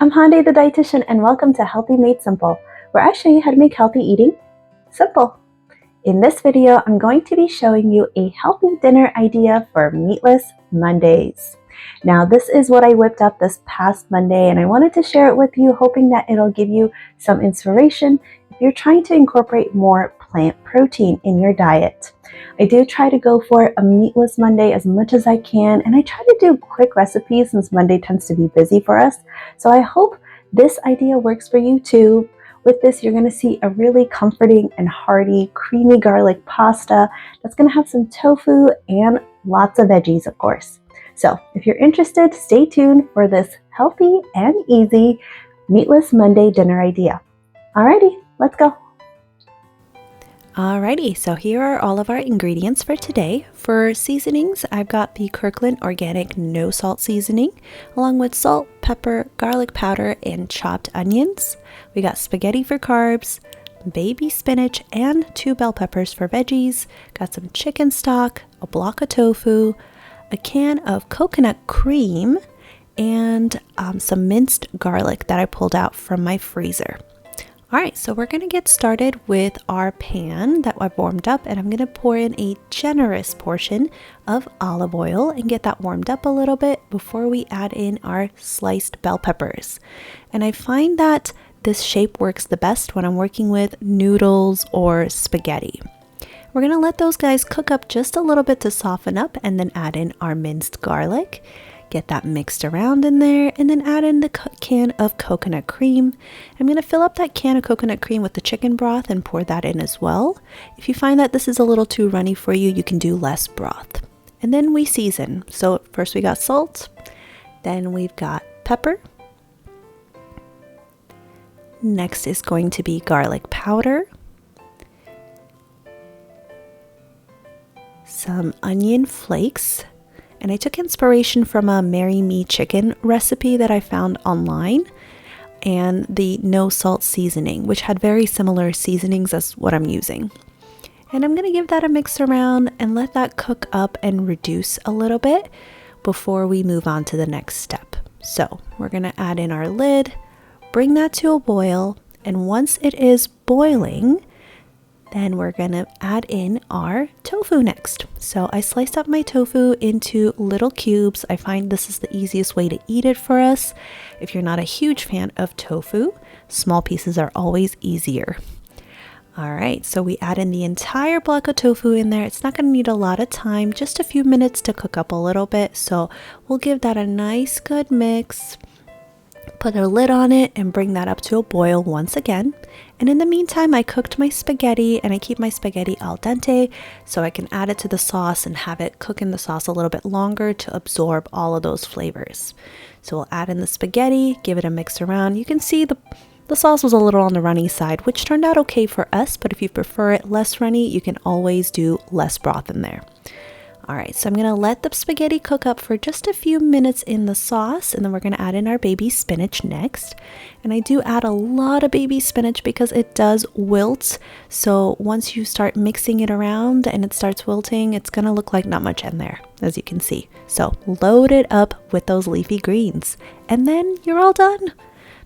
I'm Hyundai the Dietitian, and welcome to Healthy Made Simple, where I show you how to make healthy eating simple. In this video, I'm going to be showing you a healthy dinner idea for Meatless Mondays. Now, this is what I whipped up this past Monday, and I wanted to share it with you, hoping that it'll give you some inspiration if you're trying to incorporate more plant protein in your diet. I do try to go for a meatless Monday as much as I can, and I try to do quick recipes since Monday tends to be busy for us. So I hope this idea works for you too. With this, you're going to see a really comforting and hearty creamy garlic pasta that's going to have some tofu and lots of veggies, of course. So if you're interested, stay tuned for this healthy and easy Meatless Monday dinner idea. Alrighty, let's go. Alrighty, so here are all of our ingredients for today. For seasonings, I've got the Kirkland Organic No Salt seasoning, along with salt, pepper, garlic powder, and chopped onions. We got spaghetti for carbs, baby spinach, and 2 bell peppers for veggies. Got some chicken stock, a block of tofu, a can of coconut cream, and some minced garlic that I pulled out from my freezer. Alright, so we're going to get started with our pan that I've warmed up, and I'm going to pour in a generous portion of olive oil and get that warmed up a little bit before we add in our sliced bell peppers. And I find that this shape works the best when I'm working with noodles or spaghetti. We're going to let those guys cook up just a little bit to soften up, and then add in our minced garlic. Get that mixed around in there, and then add in the can of coconut cream. I'm going to fill up that can of coconut cream with the chicken broth and pour that in as well. If you find that this is a little too runny for you, you can do less broth. And then we season. So first we got salt, then we've got pepper. Next is going to be garlic powder, some onion flakes. And I took inspiration from a Marry Me chicken recipe that I found online, and the no salt seasoning, which had very similar seasonings as what I'm using. And I'm going to give that a mix around and let that cook up and reduce a little bit before we move on to the next step. So we're going to add in our lid, bring that to a boil, and once it is boiling, then we're going to add in our tofu next. So I sliced up my tofu into little cubes. I find this is the easiest way to eat it for us. If you're not a huge fan of tofu, small pieces are always easier. All right, so we add in the entire block of tofu in there. It's not going to need a lot of time, just a few minutes to cook up a little bit. So we'll give that a nice good mix. Put a lid on it and bring that up to a boil once again. And in the meantime, I cooked my spaghetti, and I keep my spaghetti al dente so I can add it to the sauce and have it cook in the sauce a little bit longer to absorb all of those flavors. So we'll add in the spaghetti, give it a mix around. You can see the sauce was a little on the runny side, which turned out okay for us, but if you prefer it less runny, you can always do less broth in there. Alright, so I'm going to let the spaghetti cook up for just a few minutes in the sauce, and then we're going to add in our baby spinach next. And I do add a lot of baby spinach because it does wilt, so once you start mixing it around and it starts wilting, it's going to look like not much in there, as you can see. So load it up with those leafy greens, and then you're all done.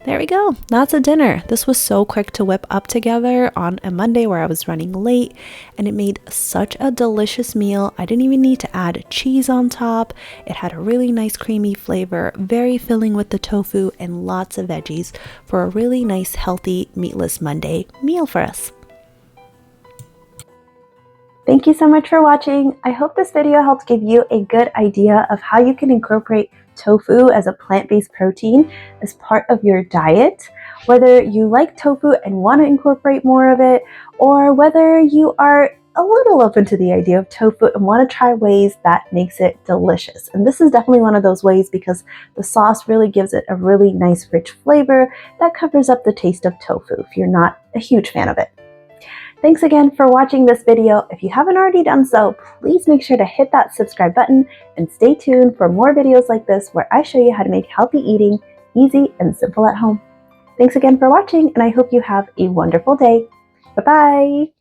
There we go. That's a dinner. This was so quick to whip up together on a Monday where I was running late, and it made such a delicious meal. I didn't even need to add cheese on top. It had a really nice creamy flavor, very filling with the tofu, and lots of veggies for a really nice healthy Meatless Monday meal for us. Thank you so much for watching. I hope this video helped give you a good idea of how you can incorporate tofu as a plant-based protein as part of your diet. Whether you like tofu and want to incorporate more of it, or whether you are a little open to the idea of tofu and want to try ways that makes it delicious. And this is definitely one of those ways because the sauce really gives it a really nice rich flavor that covers up the taste of tofu if you're not a huge fan of it. Thanks again for watching this video. If you haven't already done so, please make sure to hit that subscribe button and stay tuned for more videos like this where I show you how to make healthy eating easy and simple at home. Thanks again for watching, and I hope you have a wonderful day. Bye-bye.